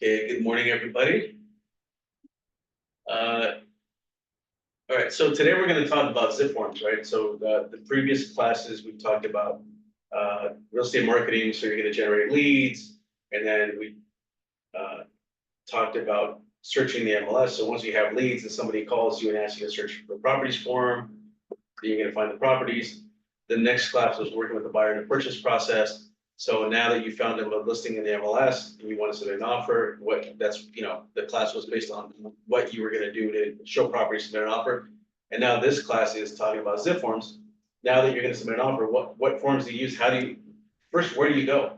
Okay, good morning, everybody. All right, so today we're going to talk about Zipforms, right? So the previous classes we talked about real estate marketing, so you're going to generate leads, and then we talked about searching the MLS. So once you have leads and somebody calls you and asks you to search for properties for them, then you're going to find the properties. The next class was working with the buyer in the purchase process. So now that you found a listing in the MLS and you want to submit an offer, the class was based on what you were going to do to show properties, submit an offer. And now this class is talking about Zipforms. Now that you're going to submit an offer, what forms do you use? First, where do you go?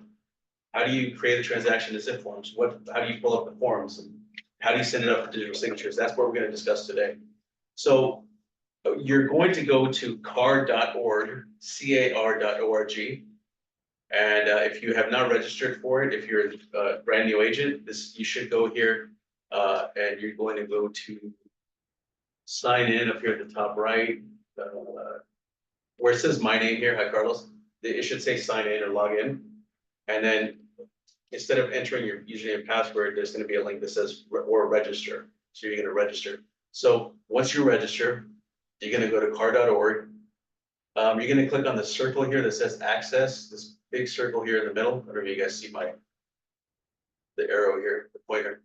How do you create a transaction in Zipforms? How do you pull up the forms? And how do you send it up for digital signatures? That's what we're going to discuss today. So you're going to go to car.org, car.org. And if you have not registered for it, if you're a brand new agent, you should go here and you're going to go to sign in up here at the top right, where it says my name here, hi Carlos, it should say sign in or log in. And then instead of entering your username and password, there's going to be a link that says or register. So you're going to register. So once you register, you're going to go to car.org. You're going to click on the circle here that says access, this big circle here in the middle. I don't know if you guys see the arrow here, the pointer.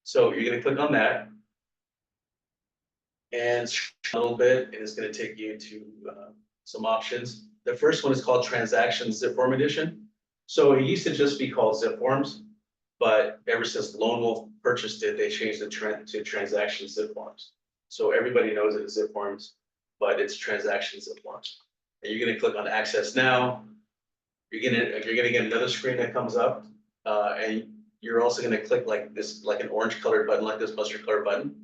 So you're going to click on that and a little bit, and it's going to take you to some options. The first one is called Transactions Zipform Edition. So it used to just be called Zipforms, but ever since Lone Wolf purchased it, they changed the trend to Transactions Zipforms. So everybody knows it as Zipforms, but it's Transactions Zipforms. And you're going to click on Access Now. You're gonna get another screen that comes up, and you're also gonna click like this, like an orange colored button, like this mustard colored button,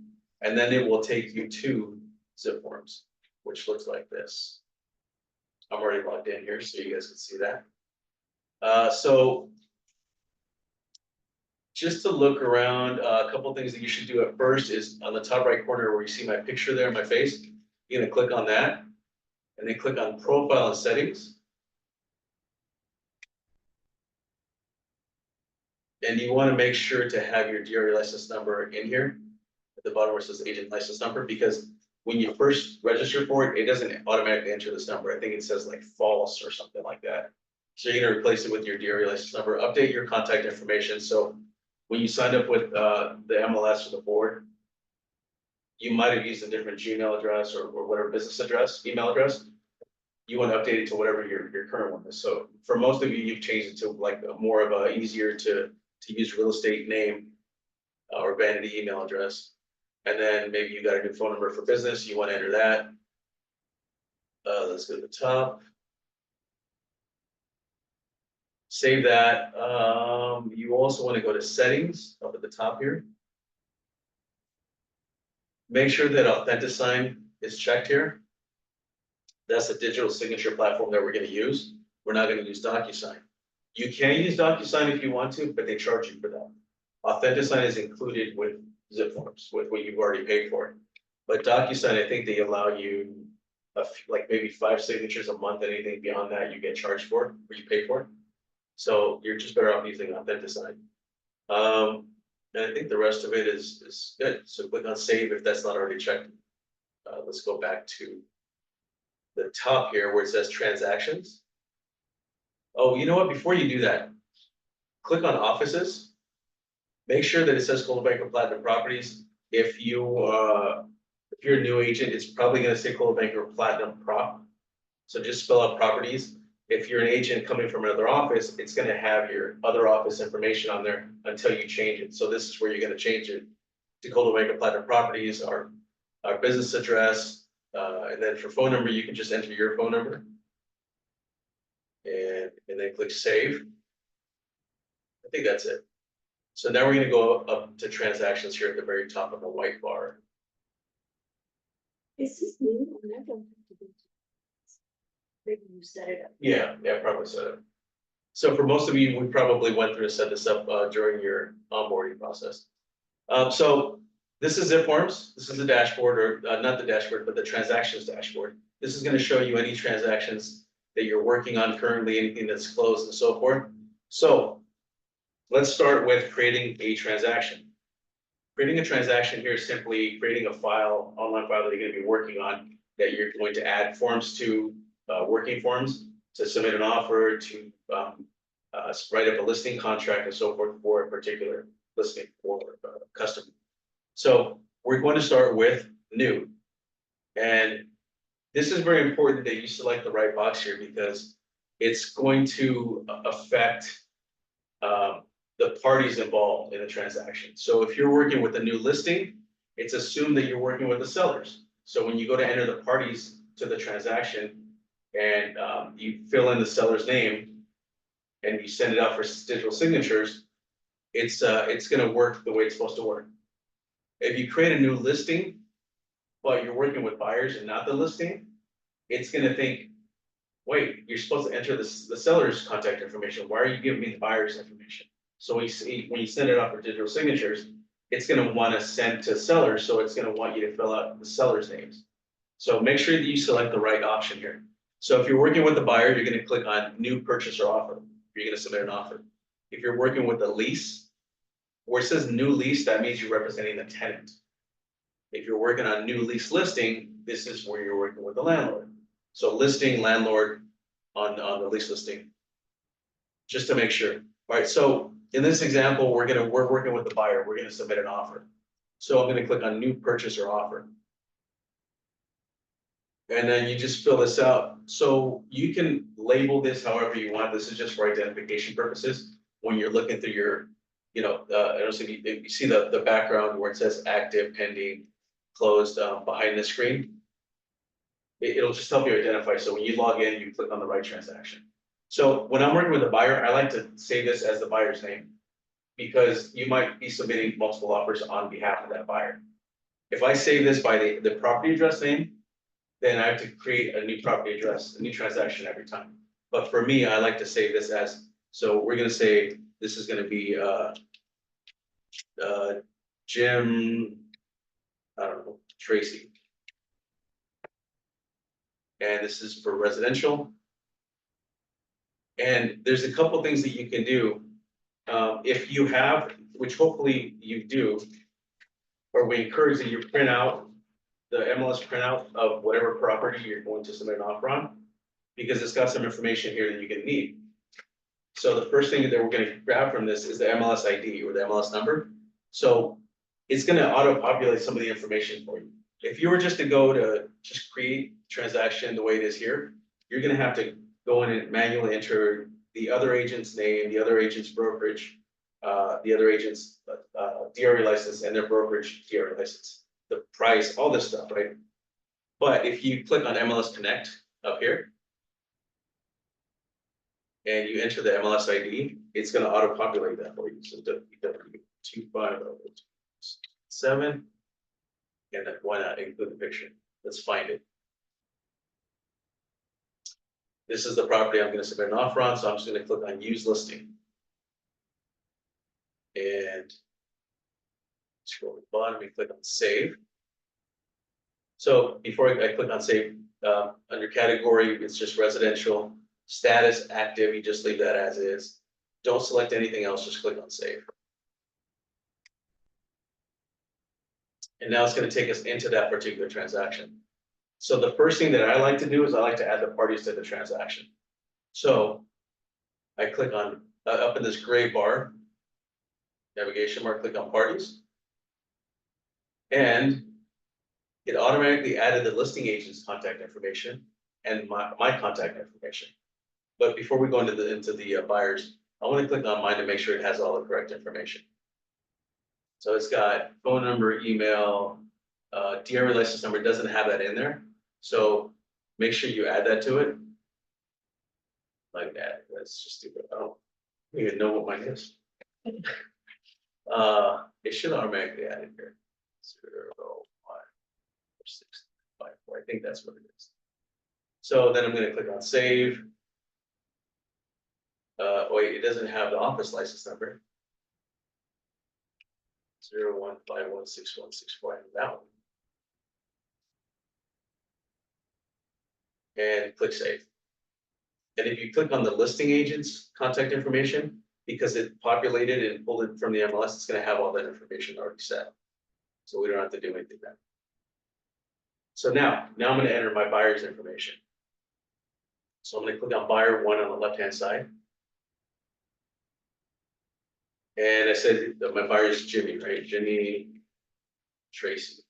and then it will take you to Zipforms, which looks like this. I'm already logged in here, so you guys can see that. So just to look around, a couple things that you should do at first is on the top right corner where you see my picture there, my face. You're gonna click on that, and then click on Profile and Settings. And you want to make sure to have your DRE license number in here at the bottom where it says agent license number, because when you first register for it, it doesn't automatically enter this number. I think it says like false or something like that. So you're going to replace it with your DRE license number, update your contact information. So when you signed up with the MLS or the board, you might have used a different Gmail address or whatever business address, email address. You want to update it to whatever your current one is. So for most of you, you've changed it to like more of a easier to use real estate name or vanity email address. And then maybe you got a new phone number for business, you want to enter that. Let's go to the top. Save that. You also want to go to settings up at the top here. Make sure that Authentisign is checked here. That's the digital signature platform that we're going to use. We're not going to use DocuSign. You can use DocuSign if you want to, but they charge you for that. Authentisign is included with Zipforms, with what you've already paid for. But DocuSign, I think they allow you like maybe 5 signatures a month. Anything beyond that, you get charged for, or you pay for. So you're just better off using Authentisign. And I think the rest of it is good. So click on Save if that's not already checked. Let's go back to the top here where it says Transactions. Oh, you know what? Before you do that, click on Offices. Make sure that it says Coldwell Banker Platinum Properties. If you're a new agent, it's probably going to say Coldwell Banker Platinum Prop. So just spell out properties. If you're an agent coming from another office, it's going to have your other office information on there until you change it. So this is where you're going to change it to Coldwell Banker Platinum Properties, our business address, and then for phone number, you can just enter your phone number. And then click Save. I think that's it. So now we're going to go up to transactions here at the very top of the white bar. Is this new? I don't have to do this. Maybe you set it up. Yeah, probably set it. So for most of you, we probably went through to set this up during your onboarding process. So this is Zipforms. This is the dashboard, or not the dashboard, but the transactions dashboard. This is going to show you any transactions that you're working on currently, anything that's closed and so forth. So let's start with creating a transaction. Creating a transaction here is simply creating a file, online file that you're gonna be working on, that you're going to add forms to, working forms, to submit an offer, to, write up a listing contract and so forth for a particular listing or customer. So we're going to start with new. And this is very important that you select the right box here because it's going to affect the parties involved in the transaction. So if you're working with a new listing, it's assumed that you're working with the sellers. So when you go to enter the parties to the transaction and you fill in the seller's name and you send it out for digital signatures, it's gonna work the way it's supposed to work. If you create a new listing, but you're working with buyers and not the listing, it's gonna think, wait, you're supposed to enter the seller's contact information. Why are you giving me the buyer's information? So when you send it out for digital signatures, it's gonna wanna send to sellers, so it's gonna want you to fill out the seller's names. So make sure that you select the right option here. So if you're working with the buyer, you're gonna click on new purchase or offer. You're gonna submit an offer. If you're working with a lease, where it says new lease, that means you're representing the tenant. If you're working on new lease listing, this is where you're working with the landlord. So listing, landlord on the lease listing. Just to make sure. All right, so in this example, we're working with the buyer, we're gonna submit an offer. So I'm gonna click on new purchase or offer. And then you just fill this out. So you can label this however you want. This is just for identification purposes. When you're looking through your, I don't know if you see the background where it says active, pending, closed, behind the screen. It'll just help you identify. So when you log in, you click on the right transaction. So when I'm working with a buyer, I like to save this as the buyer's name because you might be submitting multiple offers on behalf of that buyer. If I save this by the property address name, then I have to create a new property address, a new transaction every time. But for me, I like to save this as, so we're gonna say this is gonna be Jim, I don't know, Tracy. And this is for residential. And there's a couple things that you can do. If you have, which hopefully you do, or we encourage that you print out the MLS printout of whatever property you're going to submit an offer on, because it's got some information here that you're gonna need. So the first thing that we're gonna grab from this is the MLS ID or the MLS number. So it's gonna auto-populate some of the information for you. If you were just to go to just create transaction the way it is here, you're gonna have to go in and manually enter the other agent's name, the other agent's brokerage, the other agent's DRE license and their brokerage DRE license, the price, all this stuff, right? But if you click on MLS Connect up here, and you enter the MLS ID, it's gonna auto-populate that for you. So www.25027, and then why not include the picture? Let's find it. This is the property I'm gonna submit an offer on, so I'm just gonna click on Use Listing. And scroll to the bottom and click on Save. So before I click on Save, under category, it's just residential. Status active, you just leave that as is. Don't select anything else, just click on Save. And now it's gonna take us into that particular transaction. So the first thing that I like to do is I like to add the parties to the transaction. So I click on, up in this gray bar, navigation bar, click on parties. And it automatically added the listing agent's contact information and my contact information. But before we go into the buyers, I want to click on mine to make sure it has all the correct information. So it's got phone number, email, DRE license number, doesn't have that in there. So make sure you add that to it. Like that, that's just stupid. I don't even know what mine is. It should automatically add it here. 0154654. I think that's what it is. So then I'm going to click on Save. Wait, it doesn't have the office license number. 015161641. That one. And click Save. And if you click on the listing agent's contact information, because it populated and pulled it from the MLS, it's gonna have all that information already set. So we don't have to do anything there. So now I'm gonna enter my buyer's information. So I'm gonna click on buyer 1 on the left-hand side. And I said that my buyer is Jimmy, right? Jimmy Tracy.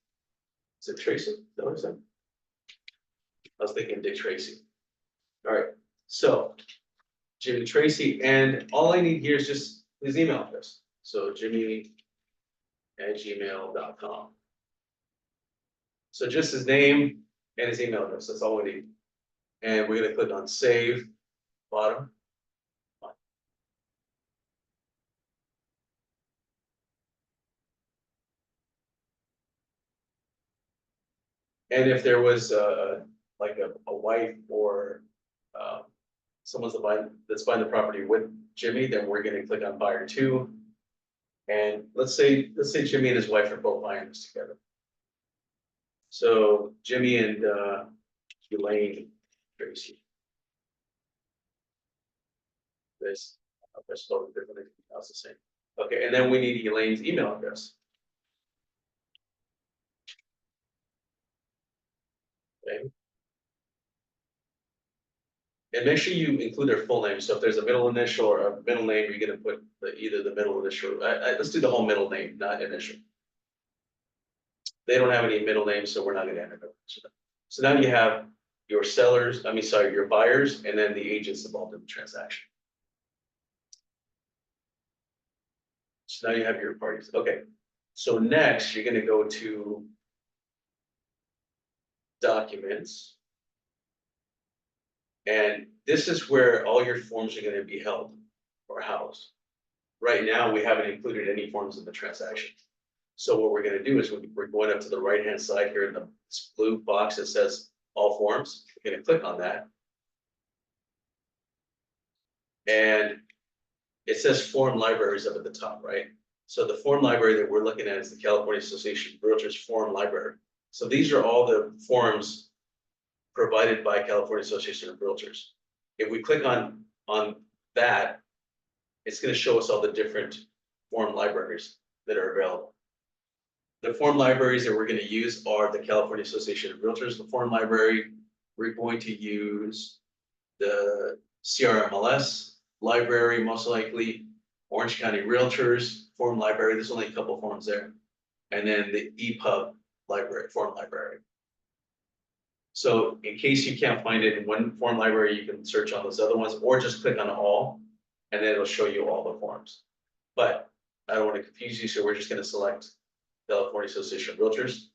Is it Tracy? Is that what I said? I was thinking Dick Tracy. All right, so Jimmy Tracy, and all I need here is just his email address. So jimmy@gmail.com. So just his name and his email address, that's all we need. And we're gonna click on save, bottom. And if there was like a wife or someone's that's buying the property with Jimmy, then we're gonna click on buyer 2. And let's say Jimmy and his wife are both buying this together. So Jimmy and Elaine Tracy. This, that's totally different, that's the same. Okay, and then we need Elaine's email address. Okay. And make sure you include their full name. So if there's a middle initial or a middle name, you're gonna put either the middle initial. Let's do the whole middle name, not initial. They don't have any middle names, so we're not gonna enter it. So now you have your sellers, your buyers, and then the agents involved in the transaction. So now you have your parties. Okay. So next you're gonna go to documents. And this is where all your forms are gonna be held or housed. Right now, we haven't included any forms in the transaction. So what we're gonna do is we're going up to the right-hand side here in the blue box that says all forms. We're gonna click on that. And it says form libraries up at the top, right? So the form library that we're looking at is the California Association of Realtors Form Library. So these are all the forms provided by California Association of Realtors. If we click on that, it's going to show us all the different form libraries that are available. The form libraries that we're going to use are the California Association of Realtors, the form library. We're going to use the CRMLS library, most likely, Orange County Realtors form library. There's only a couple forms there. And then the EPUB library, form library. So in case you can't find it in one form library, you can search on those other ones or just click on all and then it'll show you all the forms. But I don't want to confuse you, so we're just going to select California Association of Realtors.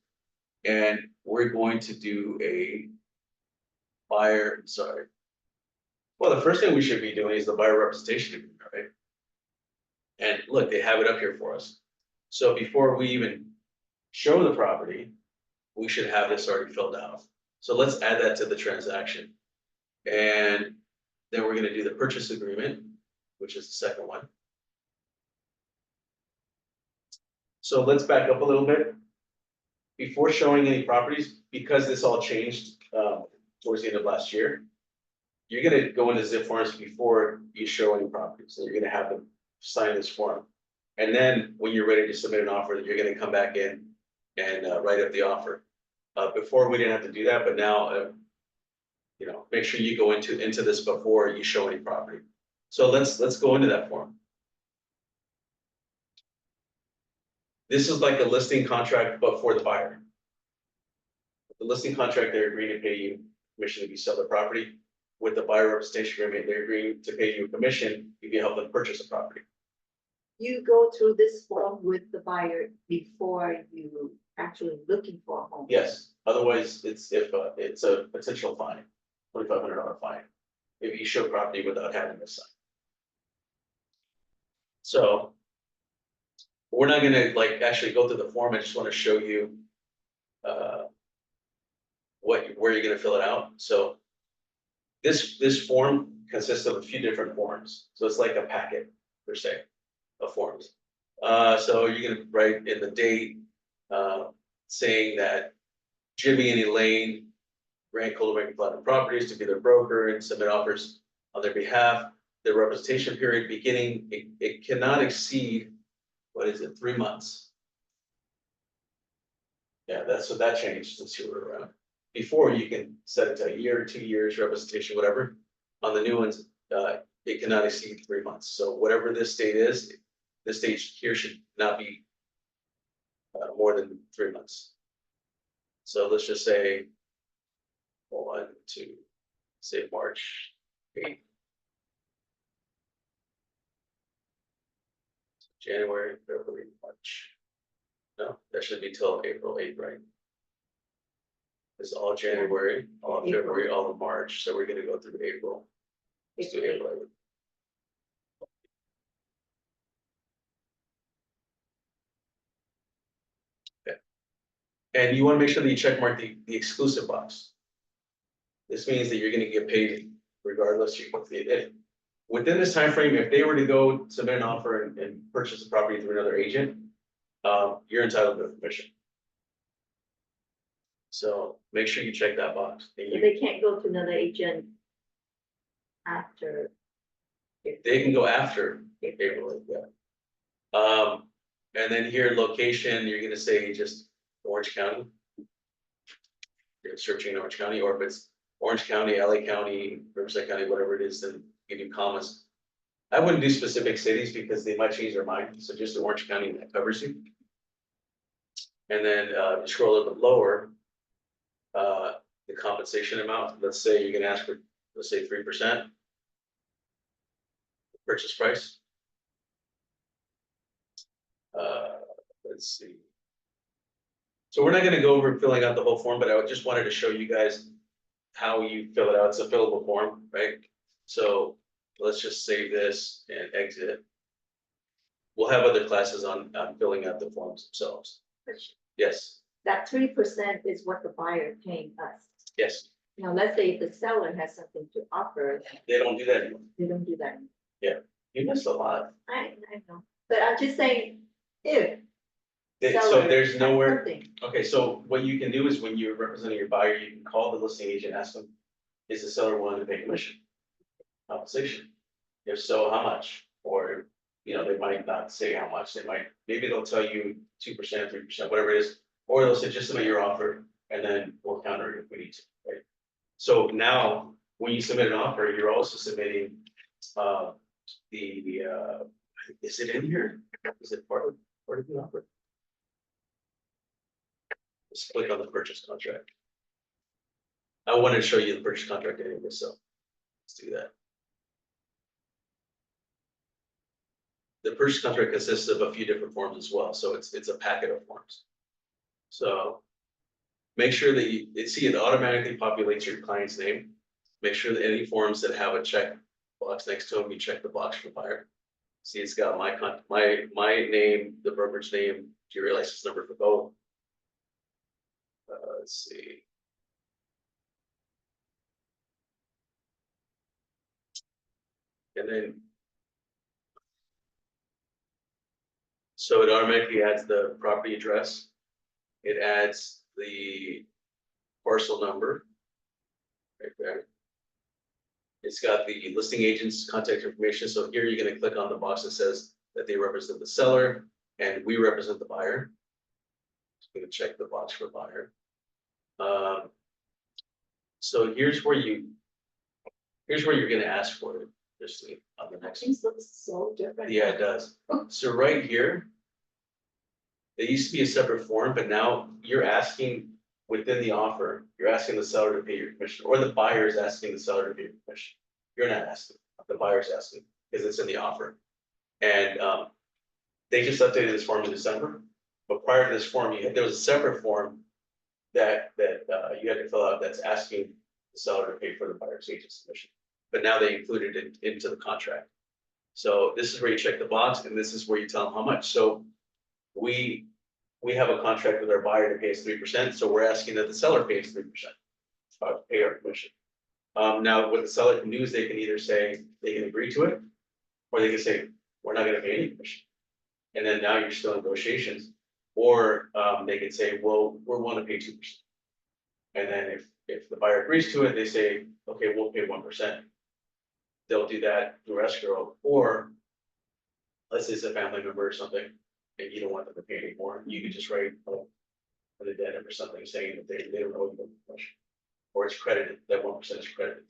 And we're going to do a buyer, sorry. Well, the first thing we should be doing is the buyer representation agreement, right? And look, they have it up here for us. So before we even show the property, we should have this already filled out. So let's add that to the transaction. And then we're going to do the purchase agreement, which is the second one. So let's back up a little bit. Before showing any properties, because this all changed towards the end of last year, you're going to go into Zipforms before you show any properties. So you're going to have them sign this form. And then when you're ready to submit an offer, you're going to come back in and write up the offer. Before we didn't have to do that, but now, make sure you go into this before you show any property. So let's go into that form. This is like a listing contract, but for the buyer. The listing contract, they're agreeing to pay you commission if you sell the property. With the buyer representation agreement, they're agreeing to pay you a commission if you help them purchase a property. You go through this form with the buyer before you actually looking for a home. Yes, otherwise it's a potential fine, $2,500 fine, if you show property without having this sign. So we're not gonna actually go through the form. I just want to show you where you're gonna fill it out. So this form consists of a few different forms. So it's like a packet per se of forms. So you're gonna write in the date saying that Jimmy and Elaine ran Colder Platinum Properties to be their broker and submit offers on their behalf. the representation period beginning, it cannot exceed, what is it, 3 months? Yeah, so that changed since you were around. Before, you can set it to a year, 2 years, representation, whatever. On the new ones, it cannot exceed 3 months. So whatever this date is, this date here should not be more than 3 months. So let's just say 1, 2, say March 8th. January, February, March. No, that should be till April 8th, right? It's all January, all of April. February, all of March, so we're gonna go through April. Let's do April 8th. Okay. And you wanna make sure that you check mark the exclusive box. This means that you're gonna get paid regardless. Within this time frame, if they were to go submit an offer and purchase the property through another agent, you're entitled to a commission. So make sure you check that box. And So they can't go to another agent after. they can go after April, yeah. And then here, location, you're gonna say just Orange County. You're searching Orange County, or if it's Orange County, LA County, Riverside County, whatever it is, then give you commas. I wouldn't do specific cities because they might change their mind, so just Orange County, that covers you. And then you scroll a little bit lower, the compensation amount, let's say you're gonna ask for, let's say 3%. Purchase price. Let's see. So we're not gonna go over filling out the whole form, but I just wanted to show you guys how you fill it out. It's a fillable form, right? So let's just save this and exit. We'll have other classes on filling out the forms themselves. Yes, That 3% is what the buyer paying us. yes, Now, let's say if the seller has something to offer, they don't do that anymore. they don't do that. You missed a lot. I know, but I'm just saying, if. So seller there's has nowhere. something, Okay, so what you can do is when you're representing your buyer, you can call the listing agent, ask them, is the seller willing to pay commission? Compensation? If so, how much? Or, they might not say how much, maybe they'll tell you 2%, 3%, whatever it is. Or they'll say, just submit your offer, and then we'll counter it if we need to, right? So now, when you submit an offer, you're also submitting, is it in here? Is it part of the offer? Let's click on the purchase contract. I wanted to show you the purchase contract anyway, so let's do that. The purchase contract consists of a few different forms as well, so it's a packet of forms. So make sure that it automatically populates your client's name. Make sure that any forms that have a check box next to them, you check the box for the buyer. See, it's got my name, the brokerage name, your license number for both. Let's see. And then, so it automatically adds the property address. It adds the parcel number right there. It's got the listing agent's contact information. So here you're going to click on the box that says that they represent the seller and we represent the buyer. Just going to check the box for buyer. So here's where you're going to ask for it. Just on the next. things look so different. Yeah, it does. So right here, it used to be a separate form, but now you're asking within the offer, you're asking the seller to pay your commission, or the buyer is asking the seller to pay your commission. You're not asking, the buyer's asking, because it's in the offer. And they just updated this form in December, but prior to this form, there was a separate form that you had to fill out that's asking the seller to pay for the buyer's agent's commission. But now they included it into the contract. So this is where you check the box, and this is where you tell them how much. So we have a contract with our buyer to pay us 3%, so we're asking that the seller pays 3%, pay our commission. Now, what the seller can do is they can either say they can agree to it, or they can say we're not going to pay any commission, and then now you're still in negotiations, or they can say, well, we're willing to pay 2%, and then if the buyer agrees to it, they say, okay, we'll pay 1%. they'll do that through escrow, or let's say it's a family member or something, and you don't want them to pay anymore, you can just write an addendum or something saying that they don't owe you much. Or it's credited, that 1% is credited.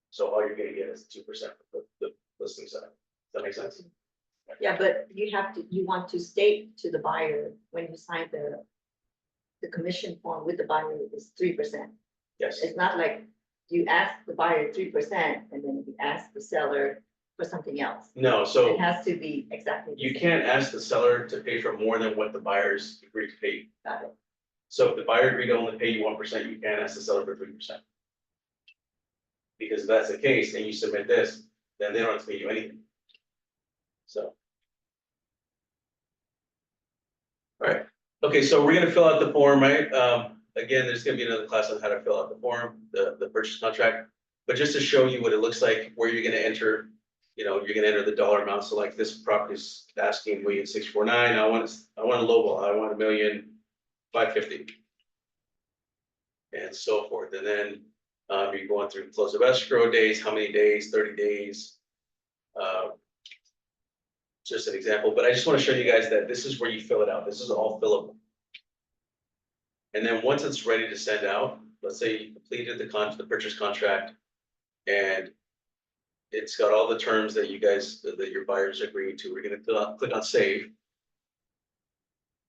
So all you're gonna get is 2% for the listing side. Does that make sense? Yeah, but you want to state to the buyer when you sign the commission form with the buyer is 3%. Yes, It's not like you ask the buyer 3% and then you ask the seller for something else. no, It so has to be exactly. the you same. can't ask the seller to pay for more than what the buyers agreed to pay. Got it. So if the buyer agreed to only pay you 1%, you can't ask the seller for 3%. Because if that's the case, and you submit this, then they don't have to pay you anything. So. All right, okay, so we're gonna fill out the form, right? Again, there's gonna be another class on how to fill out the form, the purchase contract. But just to show you what it looks like, where you're gonna enter, you're gonna enter the dollar amount. So like this property's asking $1,649,000. I want a lowball, I want $1,550,000. And so forth. And then you're going through close of escrow days, how many days, 30 days. Just an example, but I just want to show you guys that this is where you fill it out. This is all fillable. And then once it's ready to send out, let's say you completed the purchase contract and it's got all the terms that you guys, that your buyers agreed to, we're going to click on save.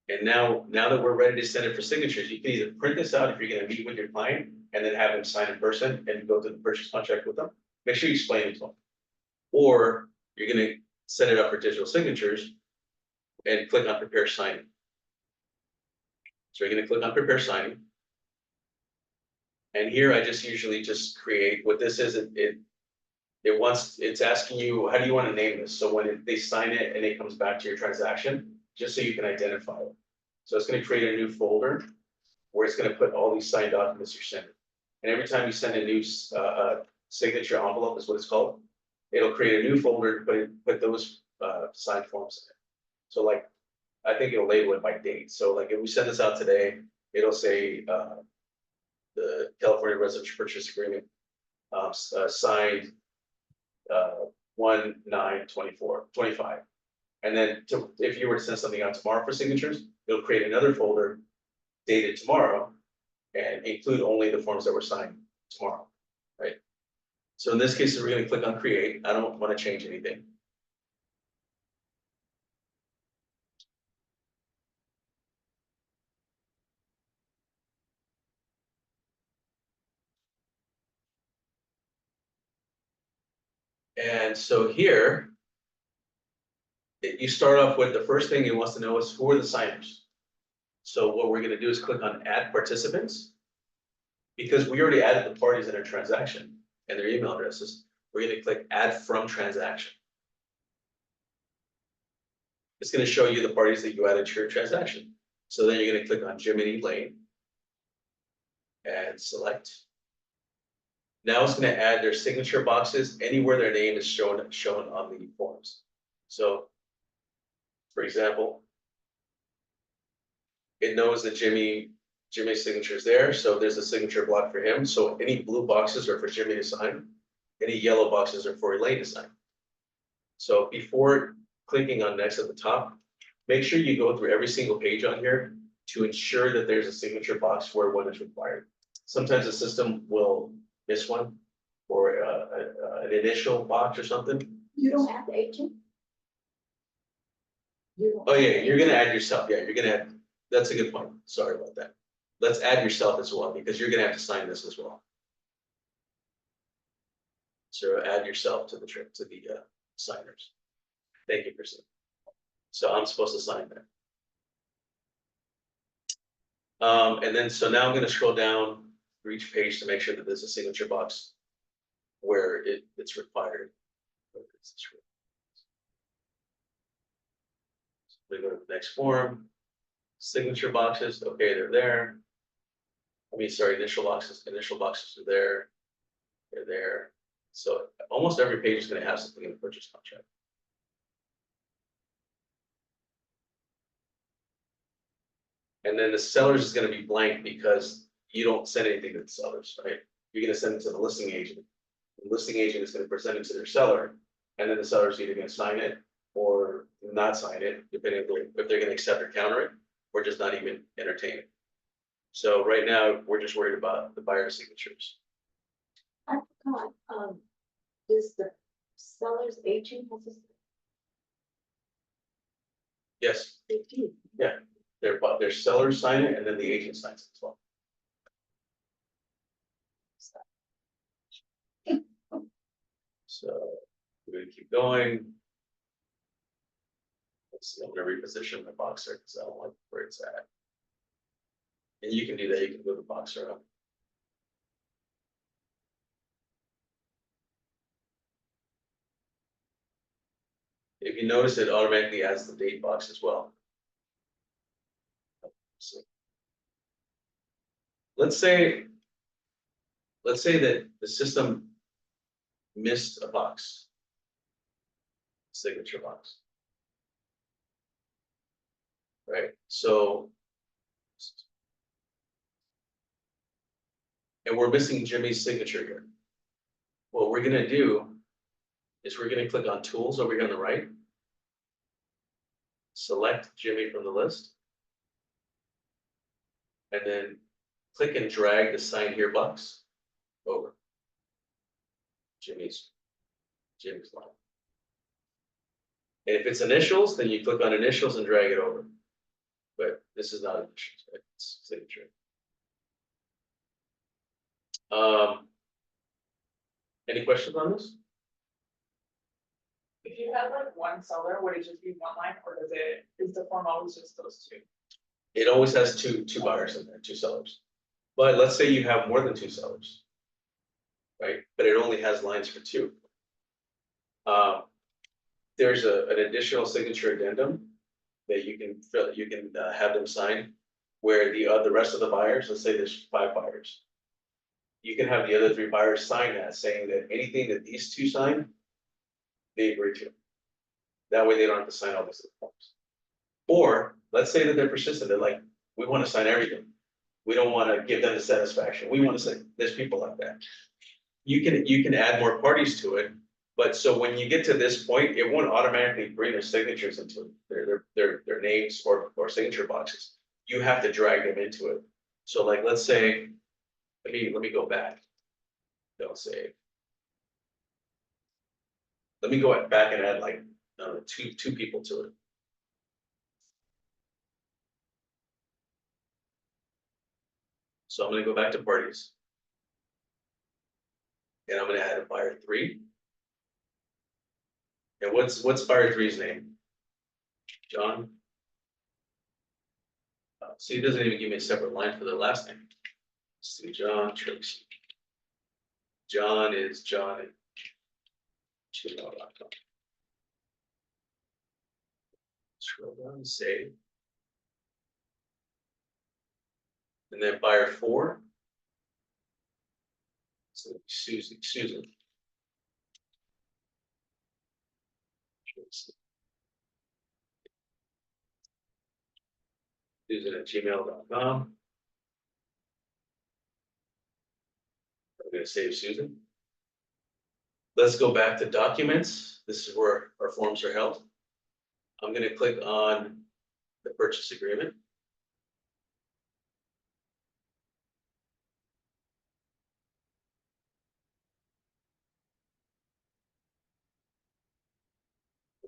And now that we're ready to send it for signatures, you can either print this out if you're going to meet with your client and then have them sign in person and go through the purchase contract with them. Make sure you explain it to them. Or you're going to set it up for digital signatures and click on prepare signing. So you're going to click on prepare signing. And here I just usually just create what this is. It's asking you, how do you want to name this? So when they sign it and it comes back to your transaction, just so you can identify it. So it's going to create a new folder where it's going to put all these signed documents you're sending. And every time you send a new signature envelope is what it's called, it'll create a new folder to put those signed forms in it. So like, I think it'll label it by date. So like if we send this out today, it'll say the California Residential Purchase Agreement signed 1/9/24/25. And then if you were to send something out tomorrow for signatures, it'll create another folder dated tomorrow and include only the forms that were signed tomorrow, right? So in this case, we're going to click on create. I don't want to change anything. And so here, you start off with the first thing it wants to know is who are the signers. So what we're going to do is click on add participants. Because we already added the parties in our transaction and their email addresses, we're going to click add from transaction. It's going to show you the parties that you added to your transaction. So then you're going to click on Jiminy Lane and select. Now it's going to add their signature boxes anywhere their name is shown on the forms. So, for example, it knows that Jimmy's signature is there, so there's a signature block for him. So any blue boxes are for Jimmy to sign, any yellow boxes are for Elaine to sign. So before clicking on next at the top, make sure you go through every single page on here to ensure that there's a signature box where one is required. Sometimes the system will miss one or an initial box or something. You don't have the agent? Oh yeah, you're gonna add yourself. Yeah, you're gonna add, that's a good point. Sorry about that. Let's add yourself as well, because you're gonna have to sign this as well. So add yourself to the signers. Thank you, Kristen. So I'm supposed to sign that. And then, so now I'm gonna scroll down for each page to make sure that there's a signature box where it's required. We go to the next form, signature boxes, okay, they're there. Initial boxes are there, they're there. So almost every page is gonna have something in the purchase contract. And then the sellers is gonna be blank because you don't send anything to the sellers, right? You're gonna send it to the listing agent. The listing agent is gonna present it to their seller, and then the seller's either gonna sign it or not sign it, depending on if they're gonna accept or counter it, or just not even entertain it. So right now, we're just worried about the buyer signatures. I forgot, is the seller's agent has a? Yes, They do. their sellers sign it, and then the agent signs it as well. So we're gonna keep going. Let's see, I'm gonna reposition the boxer because I don't like where it's at. And you can do that, you can move the boxer up. If you notice, it automatically adds the date box as well. So, let's say that the system missed a box. Signature box. Right, so. And we're missing Jimmy's signature here. What we're gonna do is we're gonna click on Tools over here on the right. Select Jimmy from the list. And then click and drag the Sign Here box over. Jimmy's line. And if it's initials, then you click on initials and drag it over. But this is not initials, right? It's signature. Any questions on this? If you had like one seller, would it just be one line, or is the form always just those two? It always has two buyers in there, two sellers. But let's say you have more than two sellers. Right, but it only has lines for two. There's an additional signature addendum that you can fill, you can have them sign, where the rest of the buyers, let's say there's 5 buyers. You can have the other 3 buyers sign that, saying that anything that these 2 sign, they agree to. That way they don't have to sign all these other forms. Or let's say that they're persistent, they're like, we want to sign everything. We don't want to give them the satisfaction. We want to say, there's people like that. You can add more parties to it, but so when you get to this point, it won't automatically bring their signatures into their names or signature boxes. You have to drag them into it. So like, let's say, let me go back. Don't save. Let me go back and add like two people to it. So I'm gonna go back to parties. And I'm gonna add a buyer 3. And what's buyer 3's name? John. So he doesn't even give me a separate line for the last name. Let's see, John Tracy. John is John at gmail.com. Scroll down, save. And then buyer 4. So Susan. Susan at gmail.com. I'm going to save Susan. Let's go back to documents. This is where our forms are held. I'm going to click on the purchase agreement.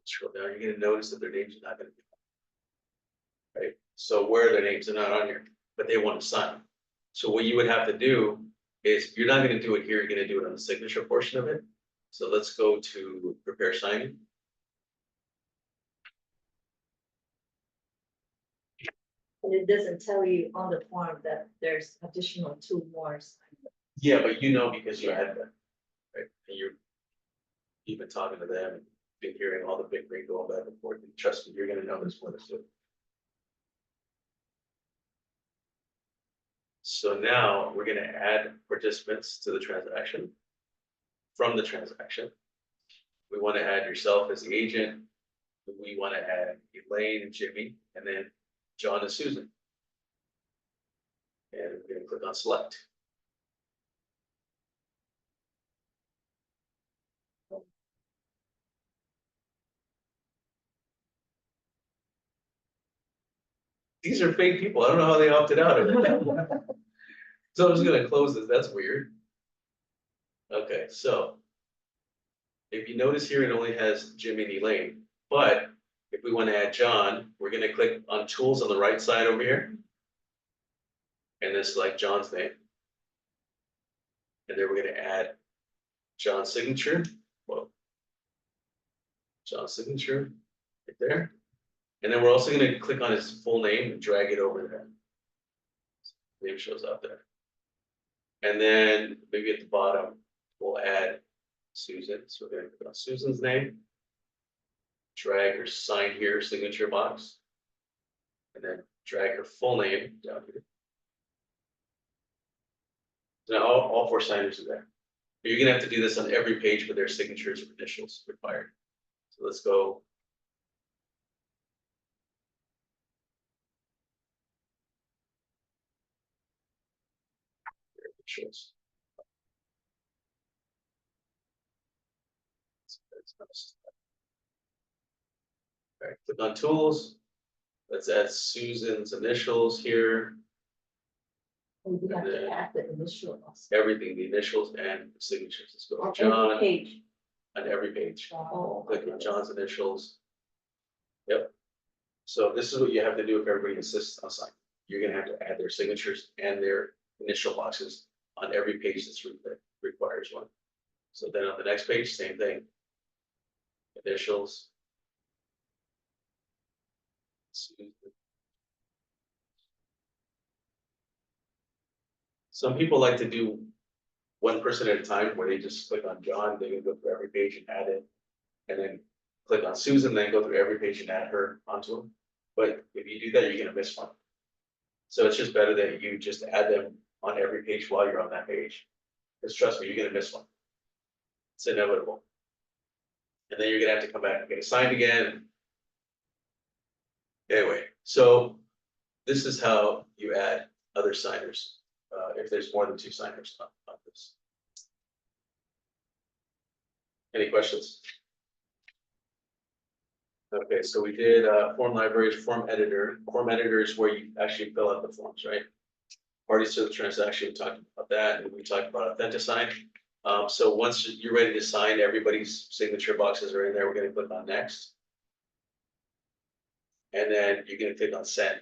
Scroll down, you're going to notice that their names are not going to be. Right? So where are their names? They're not on here, but they want to sign. So what you would have to do is, you're not going to do it here, you're going to do it on the signature portion of it. So let's go to prepare signing. And it doesn't tell you on the form that there's additional 2 more. Yeah, but you know, because you had them, right? And you've been talking to them and been hearing all the big green going back and forth. And trust me, you're going to know this one too. So now we're going to add participants to the transaction. From the transaction, we want to add yourself as the agent. We want to add Elaine and Jimmy, and then John and Susan. And we're going to click on select. These are fake people. I don't know how they opted out of it. So I'm just gonna close this. That's weird. Okay, so. If you notice here, it only has Jimmy and Elaine, but if we want to add John, we're gonna click on tools on the right side over here. And then select John's name. And then we're gonna add John's signature. Well, John's signature right there. And then we're also gonna click on his full name and drag it over there. Name shows up there. And then maybe at the bottom, we'll add Susan. So we're gonna click on Susan's name. Drag her sign here, signature box. And then drag her full name down here. So now all four signers are there. But you're gonna have to do this on every page where their signatures or initials required. So let's go. Their initials. All right, click on tools. Let's add Susan's initials here, And you have to add the initial also. everything, the initials and the signatures. Let's go On to John every page. on every page. Oh, Click on John's initials. Yep. So this is what you have to do if everybody insists on signing. You're gonna have to add their signatures and their initial boxes on every page that requires one. So then on the next page, same thing. Initials. Some people like to do one person at a time where they just click on John, they can go through every page and add it. And then click on Susan, then go through every page and add her onto them. But if you do that, you're gonna miss one. So it's just better that you just add them on every page while you're on that page. Because trust me, you're gonna miss one. It's inevitable. And then you're gonna have to come back and get it signed again. Anyway, so this is how you add other signers, if there's more than 2 signers on this. Any questions? Okay, so we did form libraries, form editor. Form editor is where you actually fill out the forms, right? Parties to the transaction, we talked about that, and we talked about Authentisign. So once you're ready to sign, everybody's signature boxes are in there. We're gonna click on next. And then you're gonna click on send.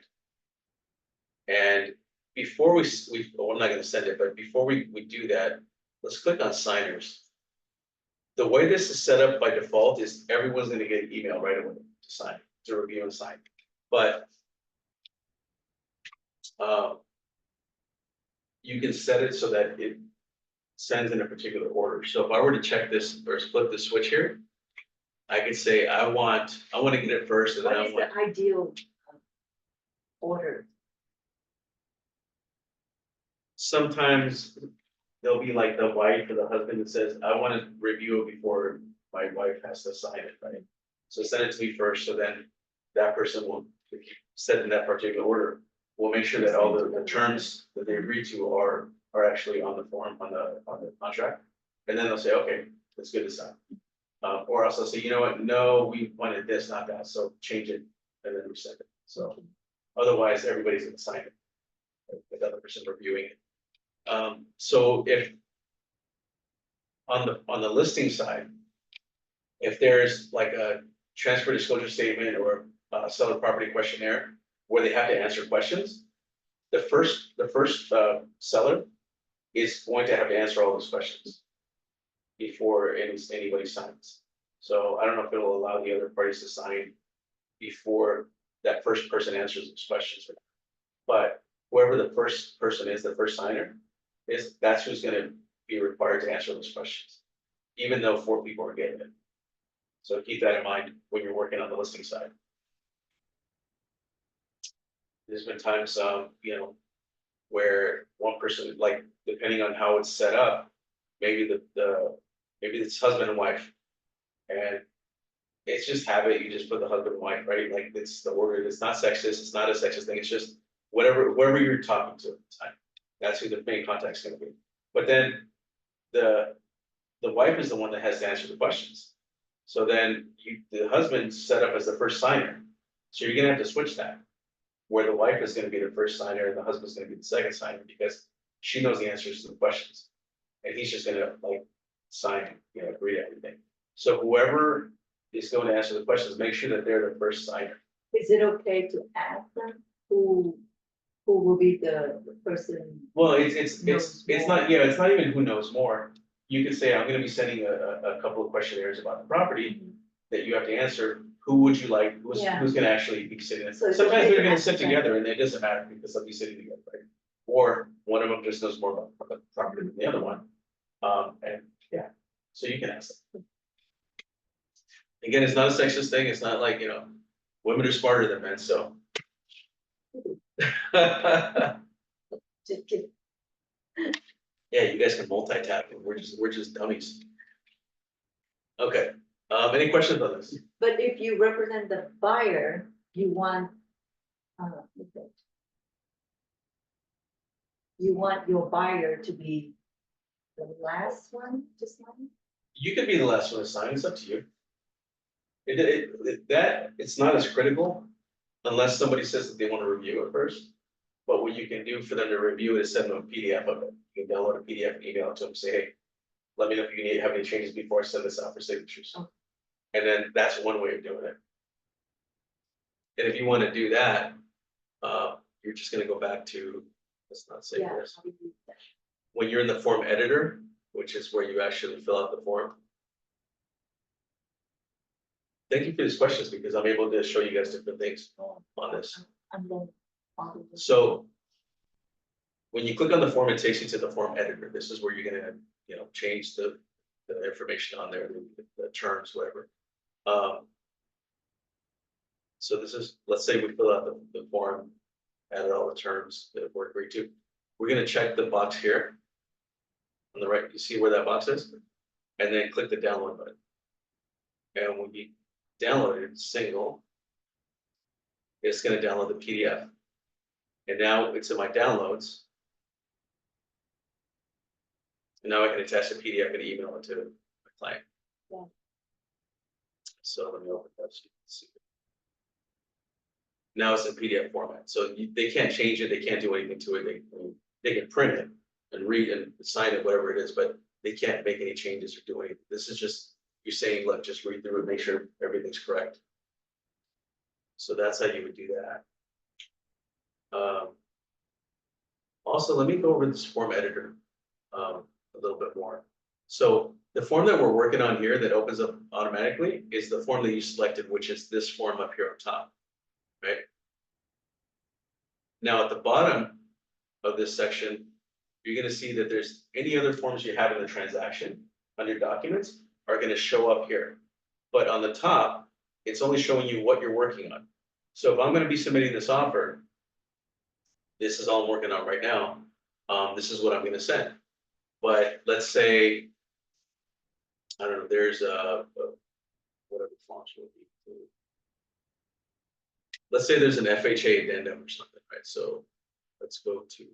And before well, I'm not gonna send it, but before we do that, let's click on signers. The way this is set up by default is everyone's gonna get an email right away to sign, to review and sign. But you can set it so that it sends in a particular order. So if I were to check this or flip the switch here, I could say, I want to get it first and then What I is want. the ideal order? Sometimes there'll be like the wife or the husband that says, I want to review it before my wife has to sign it, right? So send it to me first, so then that person will, if you set in that particular order, we'll make sure that all the terms that they agree to are actually on the form, on the contract. And then they'll say, okay, it's good to sign. Or else they'll say, you know what, no, we wanted this, not that, so change it, and then resend it. So otherwise, everybody's gonna sign it. With the other person reviewing it. So if on the listing side, if there's like a transfer disclosure statement or a seller property questionnaire where they have to answer questions, the first seller is going to have to answer all those questions before anybody signs. So I don't know if it'll allow the other parties to sign before that first person answers those questions. But whoever the first person is, the first signer, that's who's gonna be required to answer those questions, even though 4 people are getting it. So keep that in mind when you're working on the listing side. There's been times, where one person, like, depending on how it's set up, maybe maybe it's husband and wife. And it's just habit, you just put the husband and wife, right? Like, it's the order, it's not sexist, it's not a sexist thing, it's just whoever you're talking to at the time. That's who the main contact's gonna be. But then the wife is the one that has to answer the questions. So then the husband's set up as the first signer. So you're gonna have to switch that. where the wife is gonna be the first signer and the husband's gonna be the second signer, because she knows the answers to the questions. And he's just gonna like sign, agree to everything. So whoever is going to answer the questions, make sure that they're the first signer. Is it okay to ask them who will be the person? Well, it's Knows not, it's not even who knows more. You could say, I'm gonna be sending a couple of questionnaires about the property that you have to answer. Who would you like, Yeah. who's gonna actually be sitting there? So it's Sometimes okay they're to gonna ask sit them. together and it doesn't matter because they'll be sitting together, right? Or one of them just knows more about the property than the other one. And yeah, so you can ask them. Again, it's not a sexist thing. It's not like, women are smarter than men, so. Just kidding. Yeah, you guys can multitask. We're just dummies. Okay, any questions on this? But if you represent the buyer, you want, what's it? You want your buyer to be the last one to sign? You could be the last one to sign, it's up to you. It's not as critical unless somebody says that they want to review it first. But what you can do for them to review is send them a PDF of it. You can download a PDF and email it to them, say, hey, let me know if you have any changes before I send this out for signatures. Okay. And then that's one way of doing it. And if you want to do that, you're just gonna go back to, let's not say Yeah. this. When you're in the form editor, which is where you actually fill out the form. Thank you for these questions because I'm able to show you guys different things on this. I'm going. So when you click on the form, it takes you to the form editor. This is where you're gonna, change the information on there, the terms, whatever. So this is, let's say we fill out the form, added all the terms that were agreed to. We're gonna check the box here. On the right, you see where that box is? And then click the download button. And when you download it single, it's gonna download the PDF. And now it's in my downloads. And now I can attach the PDF and email it to my client. Yeah. So let me open that so you can see it. Now it's in PDF format, so they can't change it, they can't do anything to it, they can print it and read and sign it, whatever it is, but they can't make any changes or do anything. This is just, you're saying, look, just read through it, make sure everything's correct. So that's how you would do that. Also, let me go over this form editor a little bit more. So the form that we're working on here that opens up automatically is the form that you selected, which is this form up here up top, right? Now at the bottom of this section, you're gonna see that there's any other forms you have in the transaction under documents are gonna show up here. But on the top, it's only showing you what you're working on. So if I'm gonna be submitting this offer, this is all I'm working on right now. This is what I'm gonna send. But let's say, I don't know, there's whatever forms will be. Let's say there's an FHA addendum or something, right? So let's go to.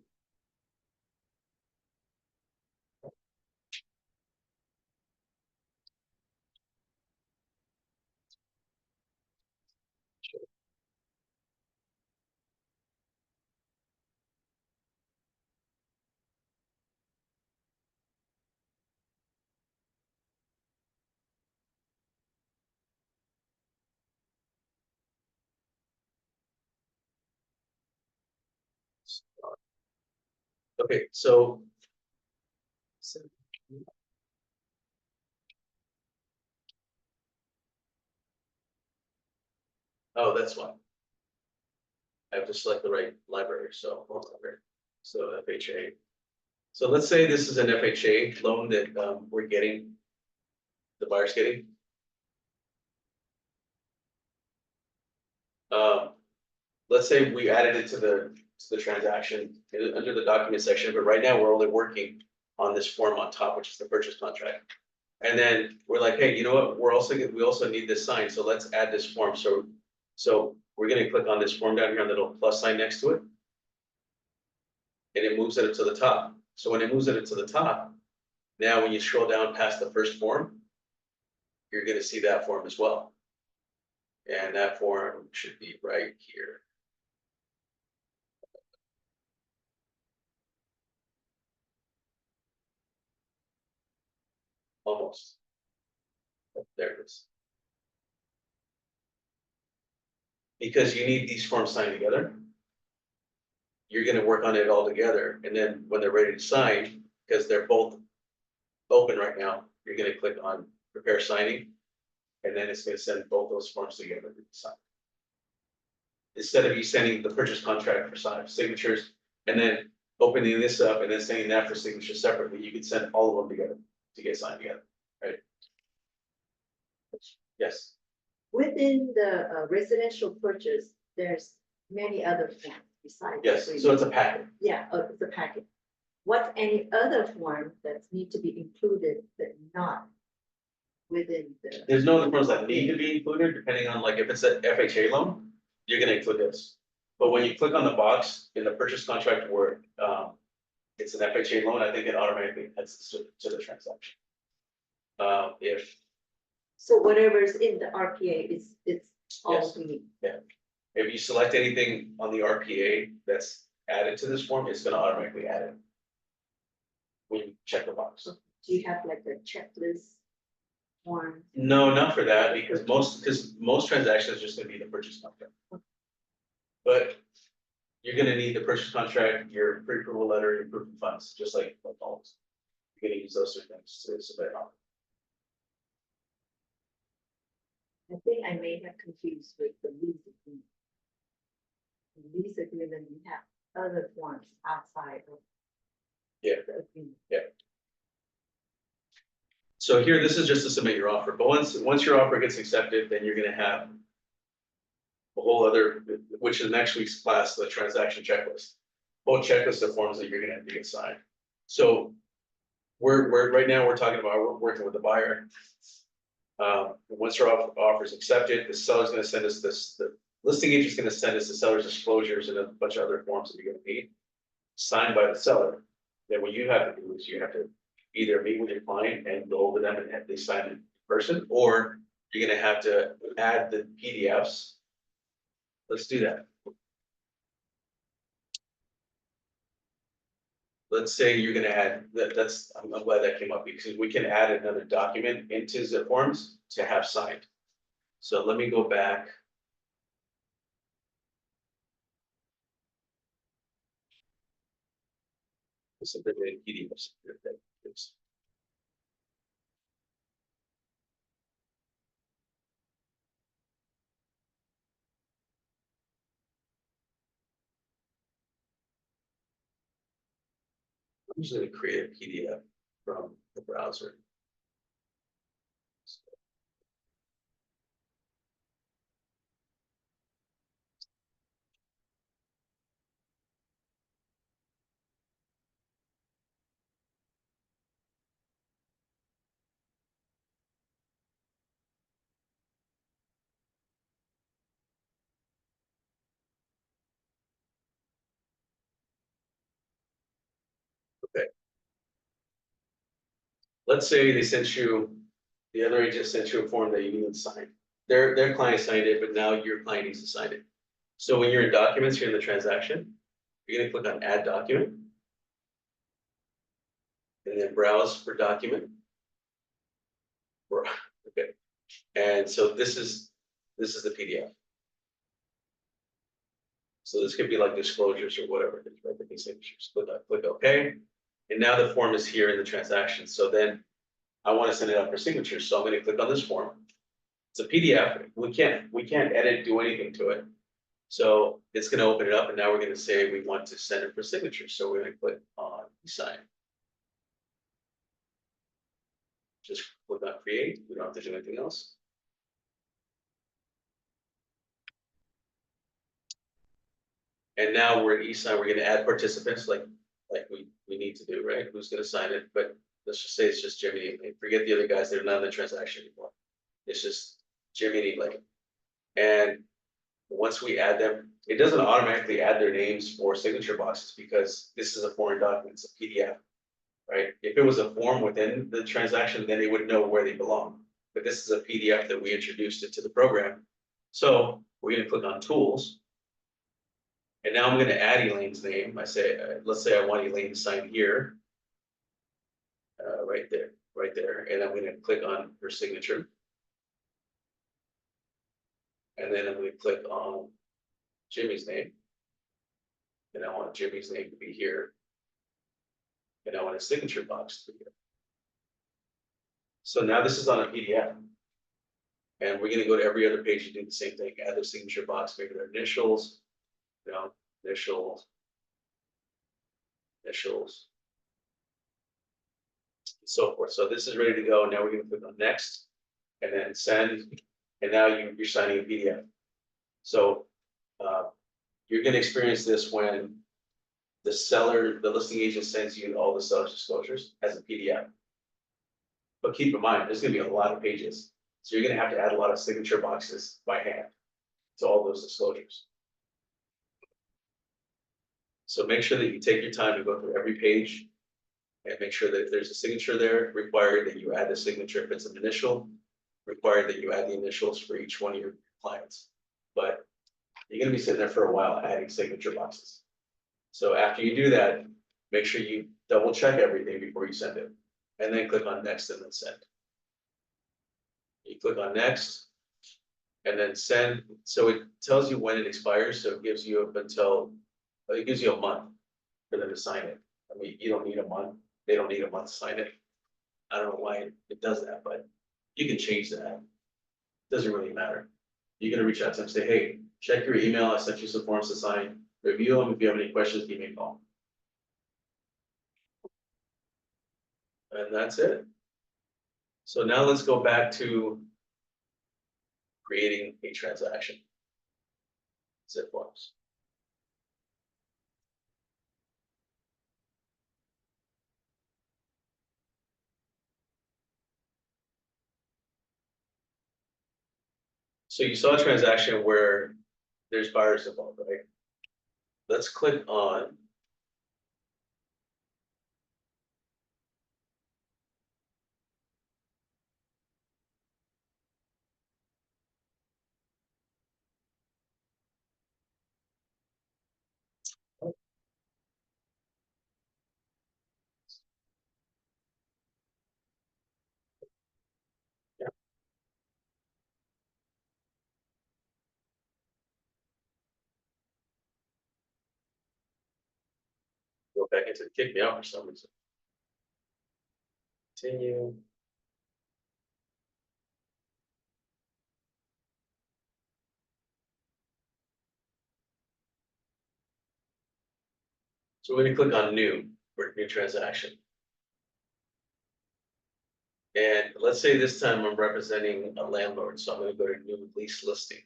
Okay, so. Oh, that's why. I have to select the right library, so, so FHA. So let's say this is an FHA loan that we're getting, the buyer's getting. Let's say we added it to the transaction under the document section, but right now we're only working on this form on top, which is the purchase contract. And then we're like, hey, you know what? We also need this sign, so let's add this form. So we're gonna click on this form down here, on the little plus sign next to it. And it moves it to the top. So when it moves it to the top, now when you scroll down past the first form, you're gonna see that form as well. And that form should be right here. almost. There it is. Because you need these forms signed together. You're gonna work on it all together, and then when they're ready to sign, because they're both open right now, you're gonna click on prepare signing. And then it's gonna send both those forms together to sign. Instead of you sending the purchase contract for signatures, and then opening this up and then sending that for signature separately, you can send all of them together to get signed together, right? Yes, Within the residential purchase, there's many other forms besides. yes, the- so it's a packet. Yeah, it's a packet. What's any other form that need to be included but not within the? There's no other forms that need to be included, depending on like if it's an FHA loan, you're gonna include this. But when you click on the box in the purchase contract where it's an FHA loan, I think it automatically adds to the transaction. If So whatever's in the RPA is, it's all Yes. we need. If you select anything on the RPA that's added to this form, it's gonna automatically add it. When you check the box. Do you have like a checklist form? No, not for that, because most transactions are just gonna be the purchase contract. But you're gonna need the purchase contract, your pre-approval letter, your proof of funds, just like always. You're gonna use those three things to submit on. I think I may have confused with the lease agreement. The lease agreement, you have other forms outside of. Yeah. The agreement. So here, this is just to submit your offer, but once your offer gets accepted, then you're gonna have a whole other, which is next week's class, the transaction checklist. Whole checklist of forms that you're gonna have to get signed. So right now, we're talking about, we're working with the buyer. Once your offer is accepted, the seller's gonna send us the listing agent's gonna send us the seller's disclosures and a bunch of other forms that you're gonna need. Signed by the seller. Then what you have to do is you have to either meet with your client and go over them and have they sign in person, or you're gonna have to add the PDFs. Let's do that. Let's say you're gonna add, I'm glad that came up because we can add another document into Zipforms to have signed. So let me go back. This is the PDFs. I'm just gonna create a PDF from the browser. Let's say they sent you, the other agent sent you a form that you need to sign. Their client signed it, but now your client needs to sign it. So when you're in documents, you're in the transaction, you're gonna click on add document. And then browse for document. Okay, and so this is the PDF. So this could be like disclosures or whatever it is, right? The signatures. Click OK. And now the form is here in the transaction. So then I want to send it out for signatures. So I'm going to click on this form. It's a PDF. We can't edit, do anything to it. So it's going to open it up, and now we're going to say we want to send it for signature. So we're going to click on sign. Just click on create. We don't have to do anything else. And now we're in eSign. We're going to add participants like we need to do, right? Who's going to sign it? But let's just say it's just Jimmy and Elaine. Forget the other guys. They're not in the transaction anymore. It's just Jimmy and Elaine. And once we add them, it doesn't automatically add their names for signature boxes because this is a foreign document, it's a PDF, right? If it was a form within the transaction, then they would know where they belong. But this is a PDF that we introduced into the program. So we're gonna click on tools. And now I'm gonna add Elaine's name. I say, let's say I want Elaine to sign here. Right right there, and I'm gonna click on her signature. And then I'm gonna click on Jimmy's name. And I want Jimmy's name to be here. And I want a signature box to be here. So now this is on a PDF. And we're gonna go to every other page and do the same thing, add their signature box, maybe their initials, initials. Initials. And so forth. So this is ready to go. Now we're gonna click on next and then send. And now you're signing a PDF. So you're gonna experience this when the seller, the listing agent sends you all the seller's disclosures as a PDF. But keep in mind, there's gonna be a lot of pages. So you're gonna have to add a lot of signature boxes by hand to all those disclosures. So make sure that you take your time to go through every page and make sure that if there's a signature there, required that you add the signature. If it's an initial, required that you add the initials for each one of your clients. But you're gonna be sitting there for a while adding signature boxes. So after you do that, make sure you double check everything before you send it. And then click on next and then send. You click on next and then send. So it tells you when it expires. So it gives you up until, it gives you a month for them to sign it. I mean, you don't need a month. They don't need a month to sign it. I don't know why it does that, but you can change that. Doesn't really matter. You're gonna reach out to them and say, hey, check your email. I sent you some forms to sign. Review them. If you have any questions, give me a call. And that's it. So now let's go back to creating a transaction. Zipforms. So you saw a transaction where there's buyers involved, right? Let's click on. Yeah. Go back into kick me out for some reason. Continue. So we're gonna click on new for new transaction. And let's say this time I'm representing a landlord, so I'm gonna go to new lease listing.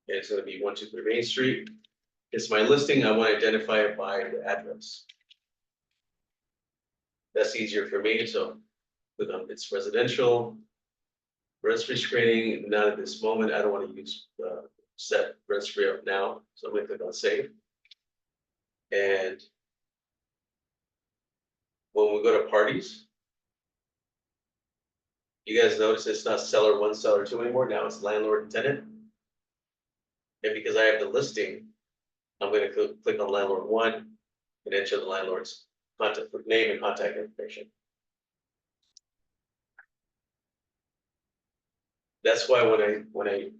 And it's gonna be 123 Main Street. It's my listing. I want to identify it by the address. That's easier for me, so click on it's residential. Registry screening, not at this moment. I don't want to use set registry up now, so I'm gonna click on save. And when we go to parties, you guys notice it's not seller one, seller two anymore. Now it's landlord and tenant. And because I have the listing, I'm gonna click on landlord one and enter the landlord's contact name and contact information. That's why when I'm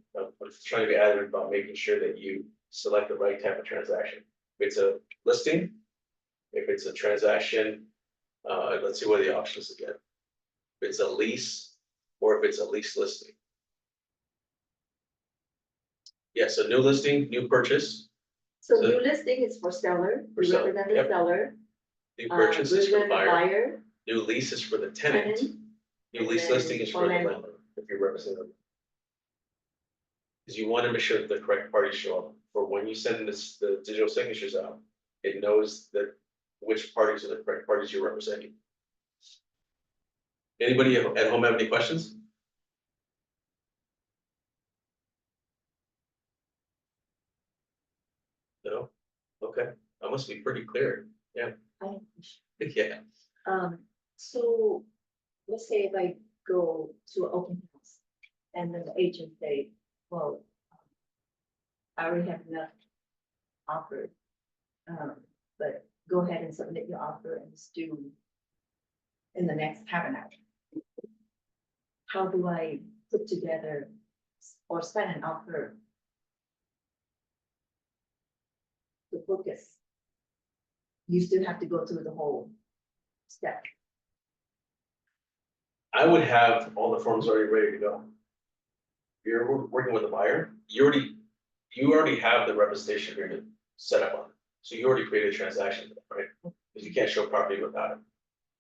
trying to be adamant about making sure that you select the right type of transaction. If it's a listing, if it's a transaction, let's see what are the options again. If it's a lease or if it's a lease listing. Yeah, so new listing, new purchase, So So- new listing is for seller, For you seller, represent the yep. seller. new purchase is for the Represent the buyer, new lease is for the tenant, tenant, new and lease then listing is for for the landlord. landlord, if you're representing. Because you want to make sure that the correct parties show up, for when you send this, the digital signatures out, it knows that which parties are the correct parties you're representing. Anybody at home have any questions? No? Okay, that must be pretty clear, I have a question. yeah, So let's say if I go to an open house and then the agent say, well, I already have enough offer. But go ahead and submit your offer and let's do in the next paragraph. How do I put together or spend an offer to focus? You still have to go through the whole step. I would have all the forms already ready to go. You're working with a buyer, you already have the representation agreement set up on it. So you already created a transaction, right? Because you can't show property without it.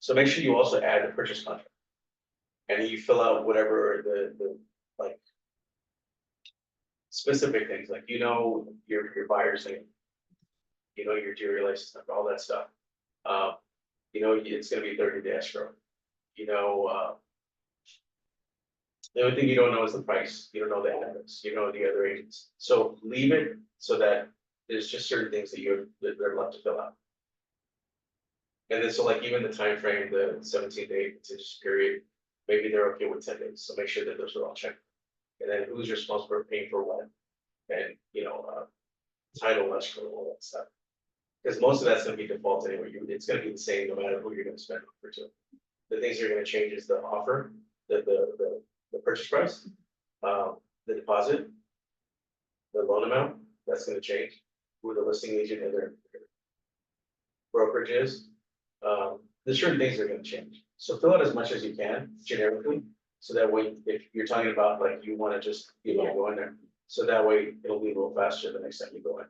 So make sure you also add the purchase contract. And then you fill out whatever the like specific things, like, your buyer's name. Your jury license number, all that stuff. It's gonna be 30 days escrow. The only thing you don't know is the price, you don't know the address, you know the other agents. So leave it so that there's just certain things that they're left to fill out. And then so like even the time frame, the 17-day continuous period, maybe they're okay with 10 days, so make sure that those are all checked. And then who's responsible for paying for what? And, title, escrow, all that stuff. Because most of that's gonna be default anyway, it's gonna be the same no matter who you're gonna spend for to. The things that are gonna change is the offer, the purchase price, the deposit, the loan amount, that's gonna change, who the listing agent and their brokerage is. There's certain things that are gonna change, so fill out as much as you can generically, so that way, if you're talking about like, you wanna just, go in there, so that way it'll be a little faster the next time you go in.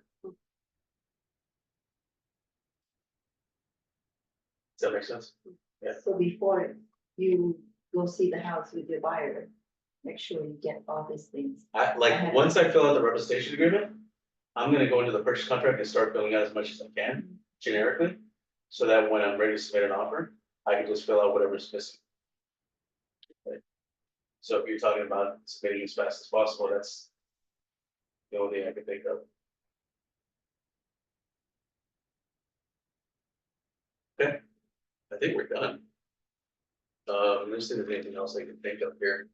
Does that make sense? Yeah. So before you go see the house with your buyer, make sure you get all these things. Once I fill out the representation agreement, I'm gonna go into the purchase contract and start filling out as much as I can generically. So that when I'm ready to submit an offer, I can just fill out whatever's missing. Right. So if you're talking about submitting as fast as possible, that's the only thing I can think of. Okay, I think we're done. Let's see if there's anything else I can think of here.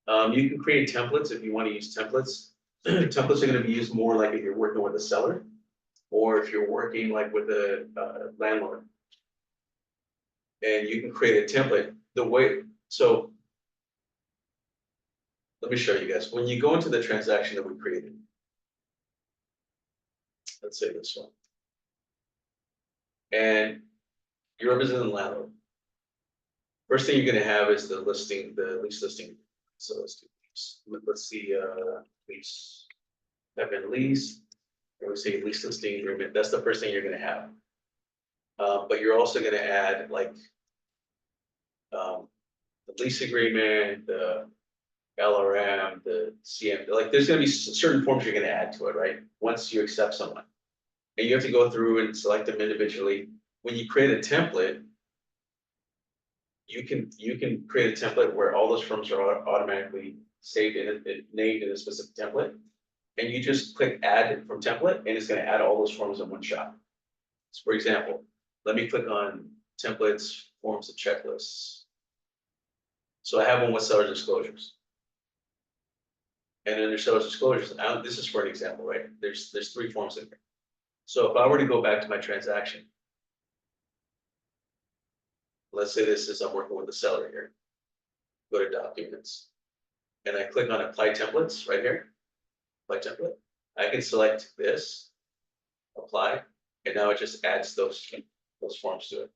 You can create templates if you want to use templates. Templates are going to be used more like if you're working with a seller, or if you're working like with a landlord. And you can create a template so let me show you guys. When you go into the transaction that we created, let's say this one, and you're representing the landlord. First thing you're going to have is the lease listing. So let's do lease. Let's see, lease. Type in lease. And we say lease listing agreement. That's the first thing you're going to have. But you're also going to add like the lease agreement, the LRM, the CM. Like there's going to be certain forms you're going to add to it, right? Once you accept someone, and you have to go through and select them individually. When you create a template, you can create a template where all those forms are automatically saved and named in a specific template. And you just click add from template and it's going to add all those forms in one shot. So for example, let me click on templates, forms and checklists. So I have one with seller disclosures. And under seller disclosures, this is for an example, right? There's 3 forms in here. So if I were to go back to my transaction, let's say I'm working with the seller here. Go to documents. And I click on apply templates right here. Apply template. I can select this, apply, and now it just adds those forms to it.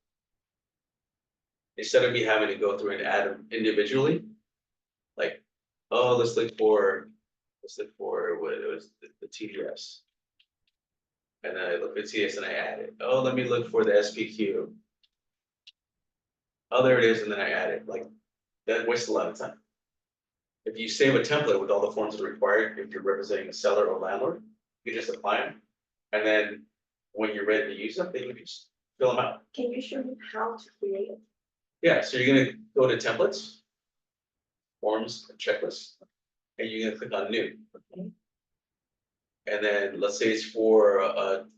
Instead of me having to go through and add them individually, like, oh, let's look for what it was, the TDS. And then I look at TDS and I add it. Oh, let me look for the SPQ. Oh, there it is, and then I add it. Like, that wastes a lot of time. If you save a template with all the forms that are required, if you're representing a seller or landlord, you just apply them. And then when you're ready to use them, then you just fill them out. Can you show me how to create it? Yeah, so you're gonna go to templates, forms and checklists, and you're gonna click on new. Okay. And then let's say it's for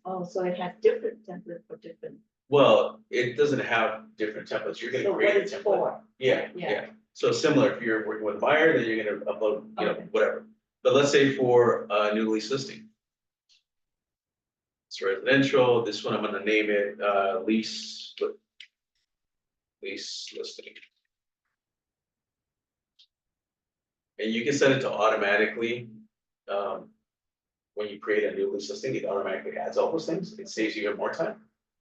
Oh, so it has different templates for different. well, it doesn't have different templates. You're gonna So what create a it's template. for? Yeah. So similar, if you're working with a buyer, then you're gonna upload, Okay. whatever. But let's say for a new lease listing. It's residential, this one I'm gonna name it lease lease listing. And you can set it to automatically, when you create a new lease listing, it automatically adds all those things, it saves you even more time.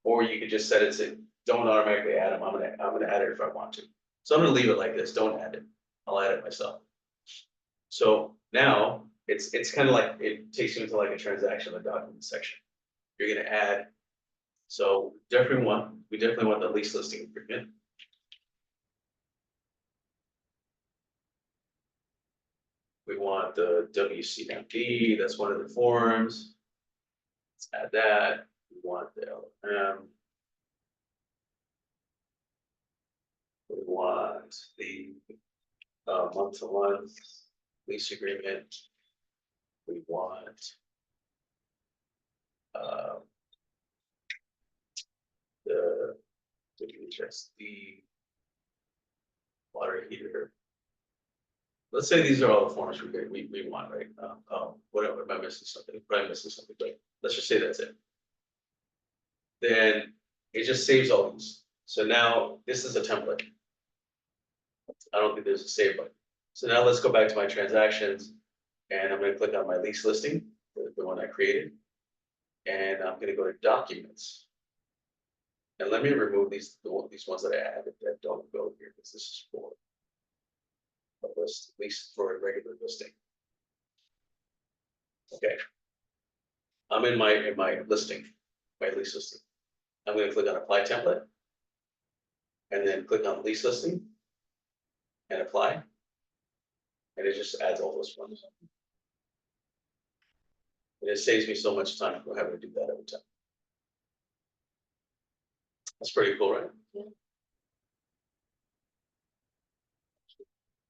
Or you could just set it to, don't automatically add them, I'm gonna add it if I want to. So I'm gonna leave it like this, don't add it, I'll add it myself. So now, it's kind of like, it takes you into like a transaction, a document section. You're gonna add, so we definitely want the lease listing agreement. We want the WCMD, that's one of the forms. Let's add that, we want the LM. We want the month-to-month lease agreement. We want the WHSD water heater. Let's say these are all the forms we want, right? Whatever, am I missing something? Probably missing something, but let's just say that's it. Then it just saves all these. So now this is a template. I don't think there's a save button. So now let's go back to my transactions and I'm going to click on my lease listing, the one I created. And I'm going to go to documents. And let me remove these ones that I added that don't go here because this is for a list, at least for a regular listing. Okay. I'm in my listing, my lease listing. I'm going to click on apply template. And then click on lease listing. And apply. And it just adds all those ones. And it saves me so much time for having to do that every time. That's pretty cool, right? Yeah.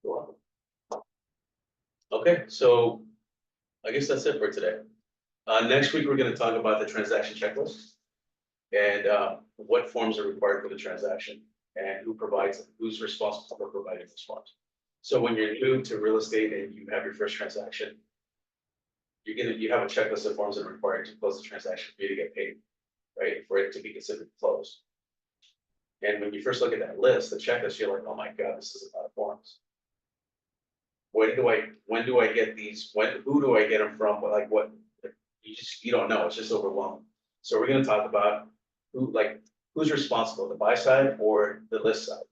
Cool. Okay, so I guess that's it for today. Next week, we're going to talk about the transaction checklist and what forms are required for the transaction and who's responsible for providing those forms. So when you're new to real estate and you have your first transaction, you have a checklist of forms that are required to close the transaction for you to get paid, right? For it to be considered closed. And when you first look at that list, the checklist, you're like, oh my God, this is a lot of forms. When do I get these? Who do I get them from? Like what? You don't know. It's just overwhelming. So we're going to talk about who's responsible, the buy side or the list side.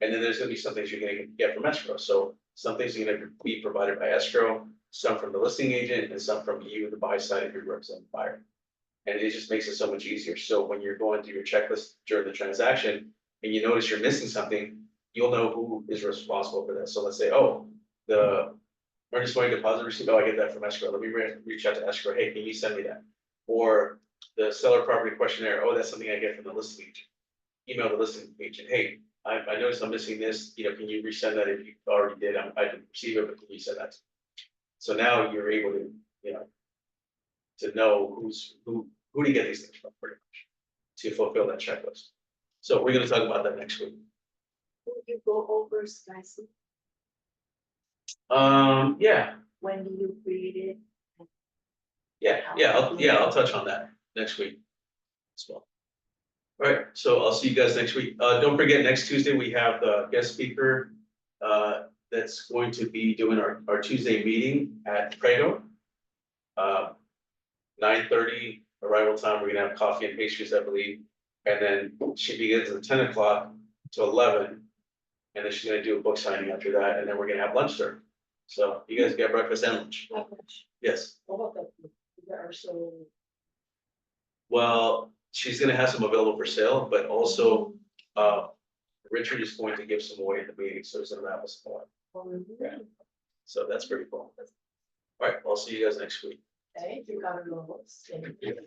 And then there's going to be some things you're going to get from escrow. So some things are going to be provided by escrow, some from the listing agent, and some from you, the buy side, if you represent the buyer. And it just makes it so much easier. So when you're going through your checklist during the transaction and you notice you're missing something, you'll know who is responsible for that. So let's say, oh, the earnest money deposit receipt, oh, I get that from escrow. Let me reach out to escrow. Hey, can you send me that? Or the seller property questionnaire. Oh, that's something I get from the listing agent. Email the listing agent. Hey, I noticed I'm missing this. You know, can you resend that if you already did? I didn't receive it, but can you send that? So now you're able to, to know who to get these things from, pretty much, to fulfill that checklist. So we're going to talk about that next week. Will you go over slicing? Yeah, When do you create it? I'll touch on that next week as well. All right, so I'll see you guys next week. Don't forget, next Tuesday, we have the guest speaker that's going to be doing our Tuesday meeting at Prego. 9:30 arrival time, we're gonna have coffee and pastries, I believe. And then she begins at 10 o'clock to 11. And then she's gonna do a book signing after that, and then we're gonna have lunch there. So you guys get breakfast and lunch. How much? Yes, What about the, there are so. well, she's gonna have some available for sale, but also Richard is going to give some away at the meeting, so he's gonna wrap us more. Yeah. So that's pretty cool. All right, I'll see you guys next week. Thank you, Carlos. Thank you.